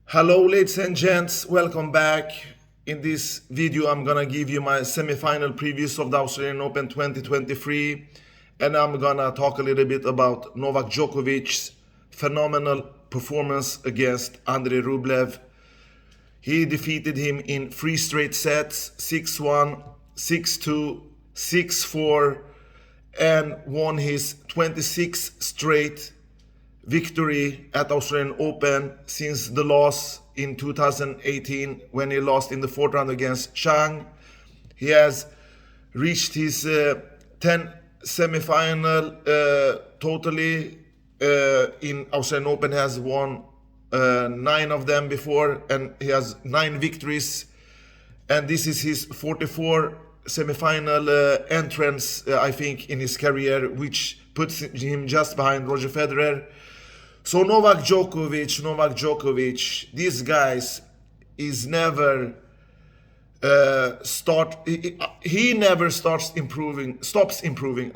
Hello ladies and gents, welcome back. In this video I'm gonna give you my semi-final previews of the Australian Open 2023, and I'm gonna talk a little bit about Novak Djokovic's phenomenal performance against Andrei Rublev. He defeated him in 3 straight sets, 6-1, 6-2, 6-4, and won his 26th straight victory at Australian Open since the loss in 2018 when he lost in the fourth round against Chang. He has reached his 10 semi-final totally in Australian Open. He has won 9 of them before, and he has 9 victories, and this is his 44 semi-final entrance, I think, in his career, which puts him just behind Roger Federer. So Novak Djokovic, these guys is never he never stops improving.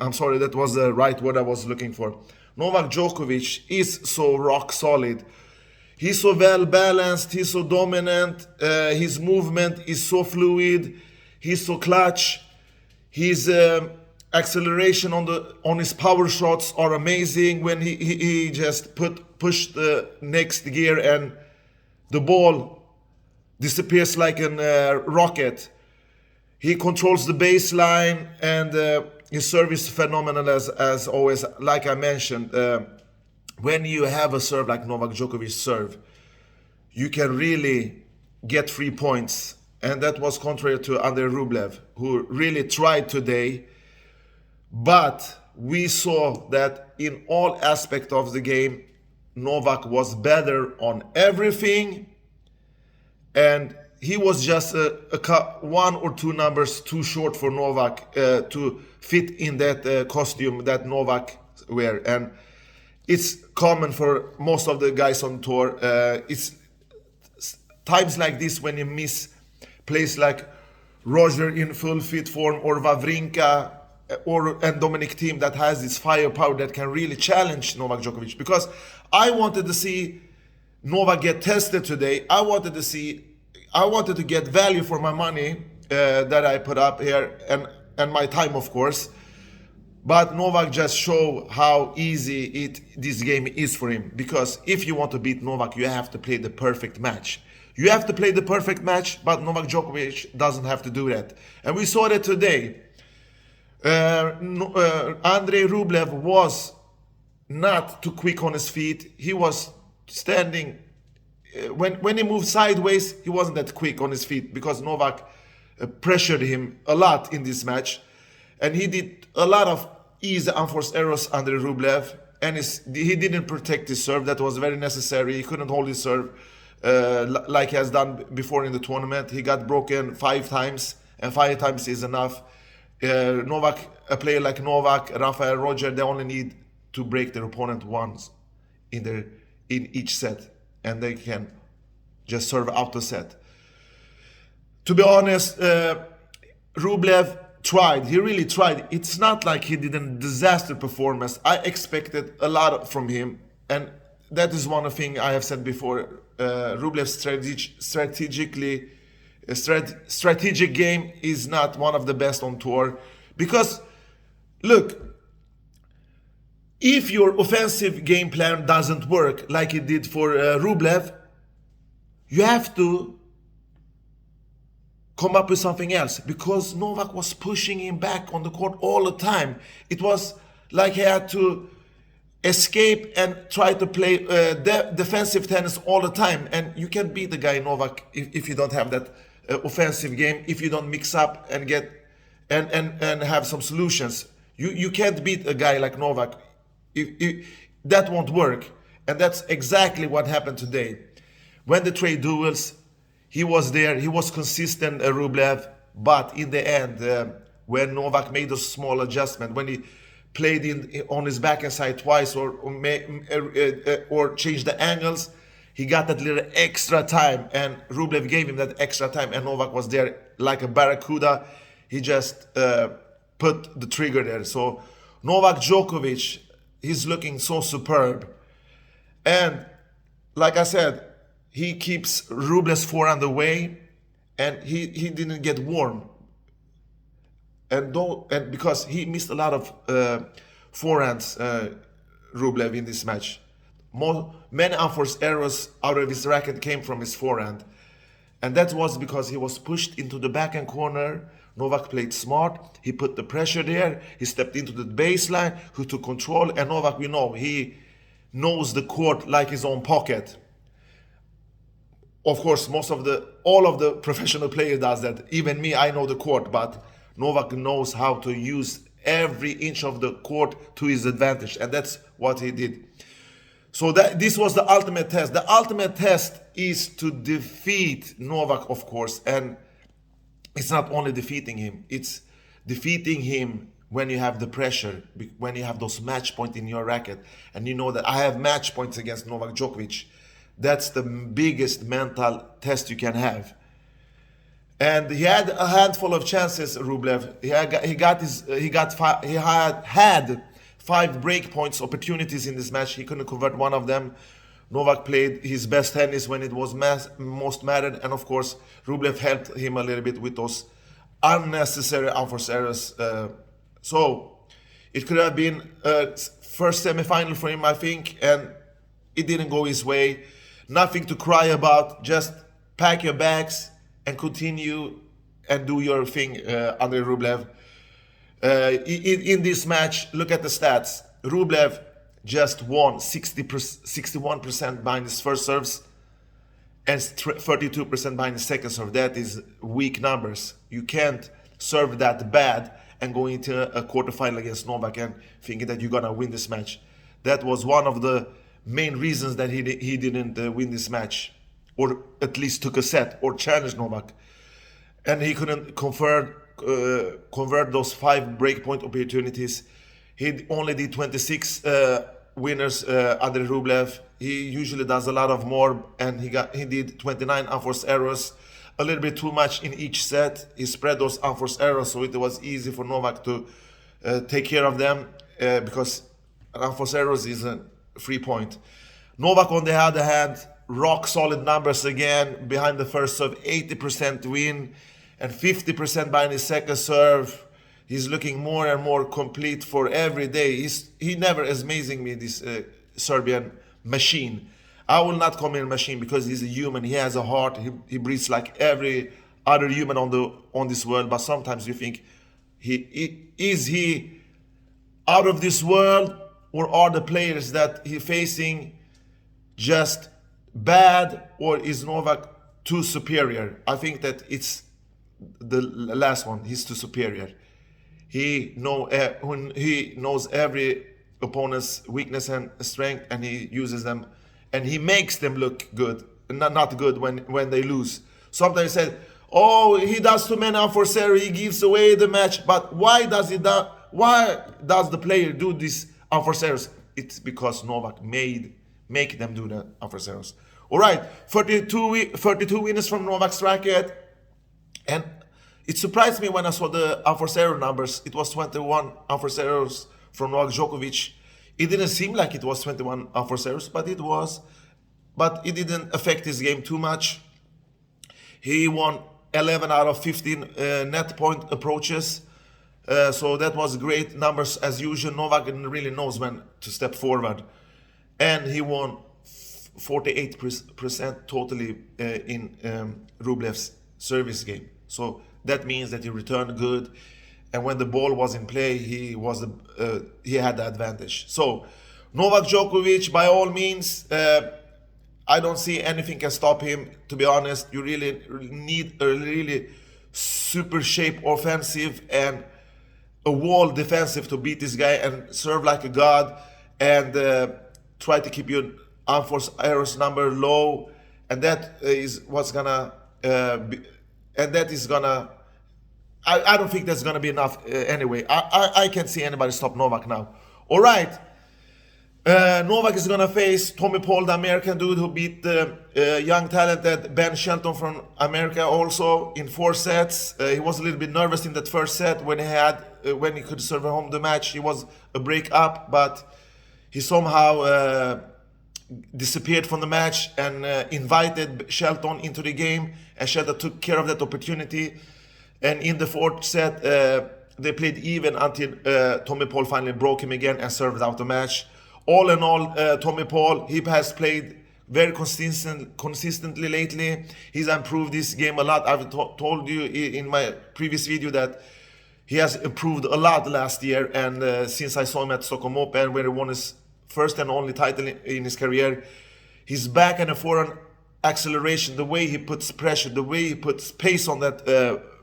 I'm sorry, that was the right word I was looking for. Novak Djokovic is so rock solid. He's so well balanced, he's so dominant, his movement is so fluid, he's so clutch, his acceleration on his power shots are amazing when he just push the next gear and the ball disappears like a rocket. He controls the baseline, and his serve is phenomenal as always. Like I mentioned, when you have a serve like Novak Djokovic's serve, you can really get 3 points, and that was contrary to Andrei Rublev, who really tried today. But we saw that in all aspects of the game, Novak was better on everything, and he was just 1 or 2 numbers too short for Novak to fit in that costume that Novak wear. And it's common for most of the guys on tour. It's times like this when you miss plays like Roger in full fit form, or Wawrinka, and Dominic Thiem, that has this firepower that can really challenge Novak Djokovic. Because I wanted to see Novak get tested today. I wanted to get value for my money that I put up here, and my time, of course. But Novak just showed how easy this game is for him. Because if you want to beat Novak, you have to play the perfect match. You have to play the perfect match, but Novak Djokovic doesn't have to do that. And we saw that today. Andrei Rublev was not too quick on his feet. He was standing. When he moved sideways, he wasn't that quick on his feet because Novak pressured him a lot in this match. And he did a lot of easy unforced errors, Andrei Rublev. And he didn't protect his serve. That was very necessary. He couldn't hold his serve like he has done before in the tournament. He got broken 5 times, and 5 times is enough. A player like Novak, Rafael, Roger, they only need to break their opponent once in each set, and they can just serve out the set. To be honest, Rublev tried. He really tried. It's not like he did a disaster performance. I expected a lot from him, and that is one thing I have said before. Rublev's strategic game is not one of the best on tour. Because, look, if your offensive game plan doesn't work like it did for Rublev, you have to come up with something else. Because Novak was pushing him back on the court all the time. It was like he had to escape and try to play defensive tennis all the time. And you can beat the guy Novak if you don't have that offensive game, if you don't mix up and get and have some solutions. You can't beat a guy like Novak. That won't work. And that's exactly what happened today. When the trade duels, he was there, he was consistent, Rublev. But in the end, when Novak made a small adjustment, when he played on his backhand side twice, or changed the angles, he got that little extra time, and Rublev gave him that extra time, and Novak was there like a barracuda. He just put the trigger there. So Novak Djokovic, he's looking so superb. And like I said, he keeps Rublev's forehand away, and he didn't get warm. And because he missed a lot of forehands, Rublev, in this match. Many unforced errors out of his racket came from his forehand. And that was because he was pushed into the backhand corner. Novak played smart. He put the pressure there. He stepped into the baseline, who took control. And Novak, we know, he knows the court like his own pocket. Of course, all of the professional players does that. Even me, I know the court, but Novak knows how to use every inch of the court to his advantage, and that's what he did. So this was the ultimate test. The ultimate test is to defeat Novak, of course, and it's not only defeating him, it's defeating him when you have the pressure, when you have those match points in your racket, and you know that I have match points against Novak Djokovic. That's the biggest mental test you can have. And he had a handful of chances, Rublev. He had 5 break points opportunities in this match. He couldn't convert one of them. Novak played his best tennis when it was most mattered, and of course Rublev helped him a little bit with those unnecessary unforced errors. So it could have been first semifinal for him, I think, and it didn't go his way. Nothing to cry about. Just pack your bags and continue and do your thing, Andrei Rublev. In this match, look at the stats. Rublev just won 61% behind his first serves and 32% behind his second serve. That is weak numbers. You can't serve that bad and go into a quarterfinal against Novak and thinking that you're gonna win this match. That was one of the main reasons that he didn't win this match, or at least took a set or challenged Novak. And he couldn't convert those 5 breakpoint opportunities. He only did 26 winners under Rublev. He usually does a lot of more, and he did 29 unforced errors, a little bit too much in each set. He spread those unforced errors, so it was easy for Novak to take care of them, because unforced errors is a free point. Novak, on the other hand, rock solid numbers again behind the first serve, 80% win and 50% behind his second serve. He's looking more and more complete for every day. He never is amazing me, this Serbian machine. I will not call him a machine because he's a human. He has a heart. He breathes like every other human on this world. But sometimes you think, is he out of this world, or are the players that he's facing just bad, or is Novak too superior? I think that it's the last one. He's too superior. He knows every opponent's weakness and strength, and he uses them, and he makes them look good, not good when they lose. Sometimes he said, "Oh, he does too many unforced errors. He gives away the match." But why does the player do these unforced errors? It's because Novak make them do the unforced errors. All right, 32 winners from Novak's racket, and it surprised me when I saw the unforced error numbers. It was 21 unforced errors from Novak Djokovic. It didn't seem like it was 21 unforced errors, but it was. But it didn't affect his game too much. He won 11 out of 15 net point approaches. So that was great numbers as usual. Novak really knows when to step forward. And he won 48% totally in Rublev's service game. So that means that he returned good, and when the ball was in play, he had the advantage. So Novak Djokovic, by all means, I don't see anything can stop him. To be honest, you really need a really super shape offensive and a wall defensive to beat this guy and serve like a god, and try to keep your unforced errors number low, and that is what's gonna I don't think that's gonna be enough anyway. I can't see anybody stop Novak now. All right, Novak is gonna face Tommy Paul, the American dude who beat the young talented Ben Shelton from America also in 4 sets. He was a little bit nervous in that first set when he could serve home the match. He was a break up, but he somehow disappeared from the match and invited Shelton into the game, and Shelton took care of that opportunity. And in the fourth set, they played even until Tommy Paul finally broke him again and served out the match. All in all, Tommy Paul, he has played very consistently lately. He's improved this game a lot. I've told you in my previous video that he has improved a lot last year, and since I saw him at Stockholm Open, where he won his first and only title in his career, his back and forehand acceleration, the way he puts pressure, the way he puts pace on that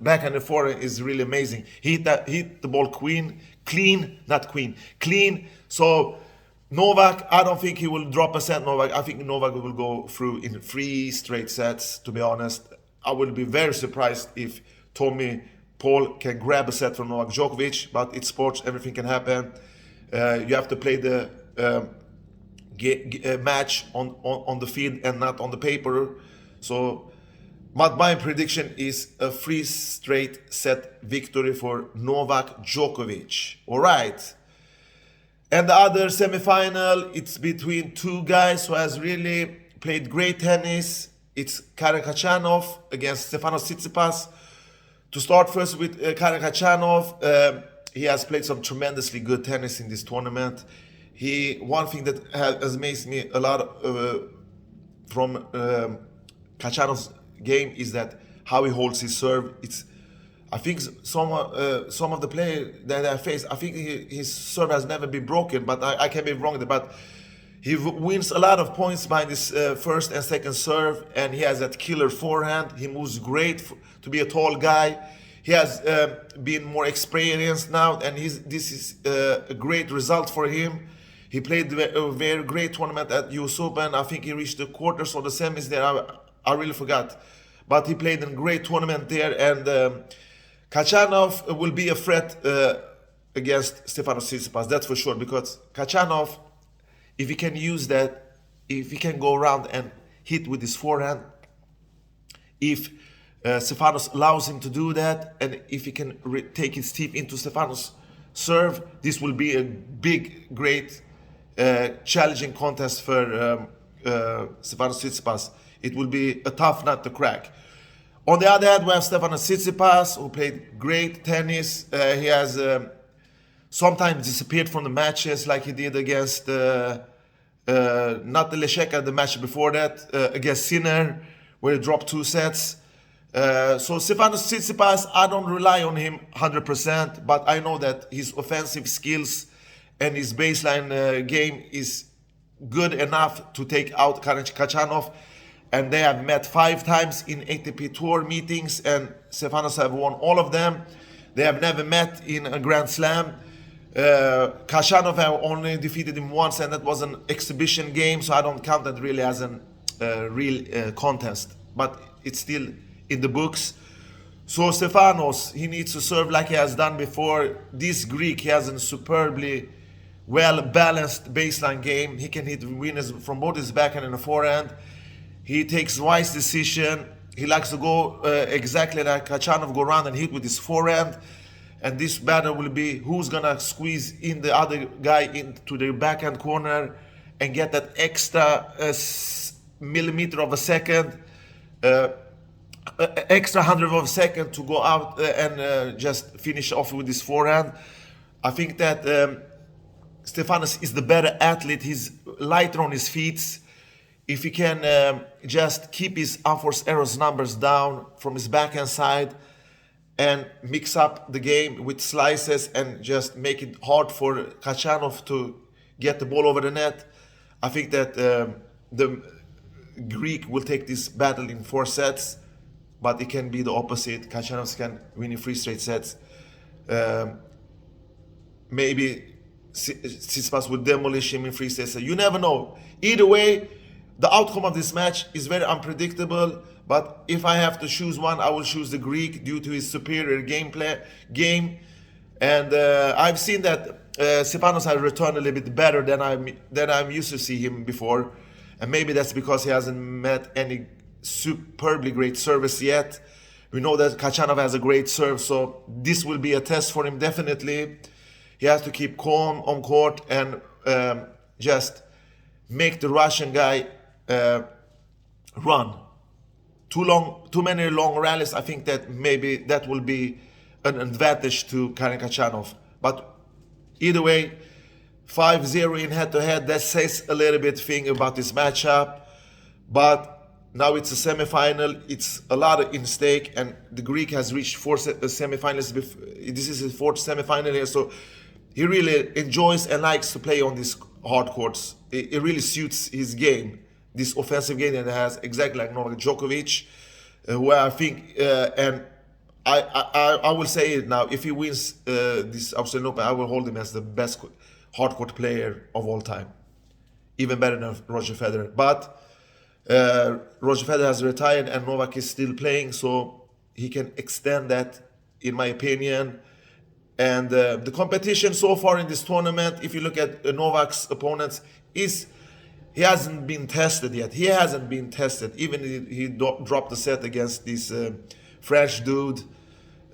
back and forehand is really amazing. He hit the ball clean. So Novak, I don't think he will drop a set. I think Novak will go through in 3 straight sets, to be honest. I will be very surprised if Tommy Paul can grab a set from Novak Djokovic, but it's sports, everything can happen. You have to play the match on the field and not on the paper. So my prediction is a 3 straight set victory for Novak Djokovic. All right. And the other semifinal, it's between 2 guys who has really played great tennis. It's Karen Khachanov against Stefanos Tsitsipas. To start first with Karen Khachanov, he has played some tremendously good tennis in this tournament. One thing that has amazed me a lot from Khachanov's game is that how he holds his serve. I think some of the players that I faced, I think his serve has never been broken, but I can be wrong there. But he wins a lot of points by this first and second serve, and he has that killer forehand. He moves great to be a tall guy. He has been more experienced now, and this is a great result for him. He played a very great tournament at US Open. I think he reached the quarters or the semis there. I really forgot. But he played a great tournament there, and Khachanov will be a threat against Stefanos Tsitsipas, that's for sure, because Khachanov, if he can use that, if he can go around and hit with his forehand, if Stefanos allows him to do that, and if he can take his teeth into Stefanos' serve, this will be a big, great, challenging contest for Stefanos Tsitsipas. It will be a tough nut to crack. On the other hand, we have Stefanos Tsitsipas, who played great tennis. He has sometimes disappeared from the matches, like he did against not the Lesheka, the match before that, against Sinner, where he dropped 2 sets. So Stefanos Tsitsipas, I don't rely on him 100%, but I know that his offensive skills and his baseline game is good enough to take out Karen Khachanov. And they have met 5 times in ATP Tour meetings, and Stefanos have won all of them. They have never met in a Grand Slam. Khachanov have only defeated him once, and that was an exhibition game, so I don't count that really as a real contest. But it's still in the books. So Stefanos, he needs to serve like he has done before. This Greek, he has a superbly well-balanced baseline game. He can hit winners from both his backhand and the forehand. He takes wise decision. He likes to go exactly like Khachanov, go around and hit with his forehand. And this battle will be who's gonna squeeze in the other guy into the backhand corner and get that extra millimeter of a second, extra 100th of a second to go out and just finish off with his forehand. I think that Stefanos is the better athlete. He's lighter on his feet. If he can just keep his unforced errors numbers down from his backhand side and mix up the game with slices and just make it hard for Khachanov to get the ball over the net, I think that the Greek will take this battle in 4 sets, but it can be the opposite. Khachanov can win in 3 straight sets. Maybe Tsitsipas will demolish him in 3 sets. You never know. Either way, the outcome of this match is very unpredictable, but if I have to choose one, I will choose the Greek due to his superior game. And I've seen that Stefanos has returned a little bit better than I'm used to see him before. And maybe that's because he hasn't met any superbly great service yet. We know that Khachanov has a great serve, so this will be a test for him definitely. He has to keep calm on court and just make the Russian guy run. Too many long rallies. I think that maybe that will be an advantage to Karen Khachanov. But either way, 5-0 in head-to-head, that says a little bit thing about this matchup. But now it's a semifinal. It's a lot in stake, and the Greek has reached 4 semifinals. This is his 4th semifinal here, so he really enjoys and likes to play on these hard courts. It really suits his game, this offensive game that he has, exactly like Novak Djokovic, where I think, and I will say it now, if he wins this Australian Open, I will hold him as the best hard court player of all time, even better than Roger Federer. But Roger Federer has retired and Novak is still playing, so he can extend that, in my opinion. And the competition so far in this tournament, if you look at Novak's opponents, he hasn't been tested yet. He hasn't been tested. Even he dropped the set against this French dude.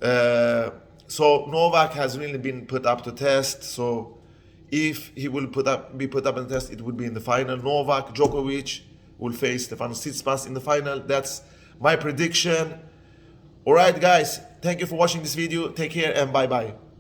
So Novak has really been put up to test. So if he will be put up in the test, it would be in the final. Novak Djokovic will face Stefanos Tsitsipas in the final. That's my prediction. All right, guys. Thank you for watching this video. Take care and bye-bye.